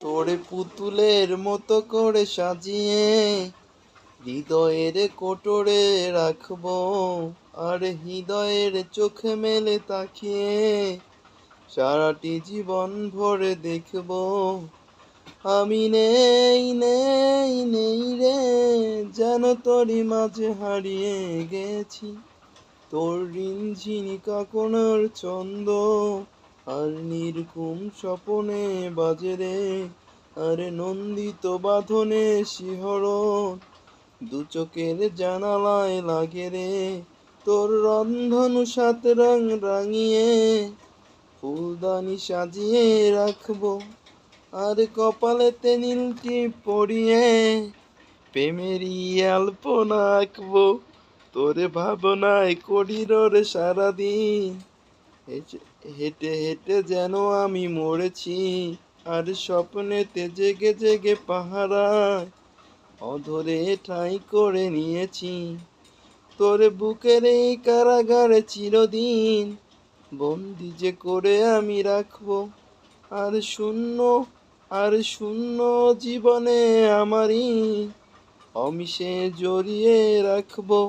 তোরে পুতুলের মতো করে সাজিয়ে হৃদয়ের কোটরে রাখবো, আর হৃদয়ের চোখে মেলে তাকিয়ে সারাটি জীবন ভরে দেখবো। আমি নেই নেই নেই রে, যেন তোরই মাঝে হারিয়ে গেছি। তোর রিনঝিনি কাঁকনের ছন্দ আর নির্ঘুম স্বপনে বাজে রে, আরে নন্দিত বাঁধনে শিহরণ দু চোখের জানালায় লাগে রে। তোর রন্ধনু সাত রং রাঙিয়ে ফুলদানি সাজিয়ে রাখবো, আর কপালেতে নীল টিপ পরিয়ে প্রেমেরই আলপনা আঁকবো। তোরে ভাবনায় করি রে সারাদিন, হেঁটে হেঁটে যেন আমি মরেছি, আর স্বপ্নেতে জেগে জেগে পাহারায় অধরে ঠাঁই করে নিয়েছি। তোরে বুকের এই কারাগারে চিরদিন বন্দি যে করে আমি রাখবো, আর শূন্য আর শূন্য জীবনে আমারই অমিশে জড়িয়ে রাখবো।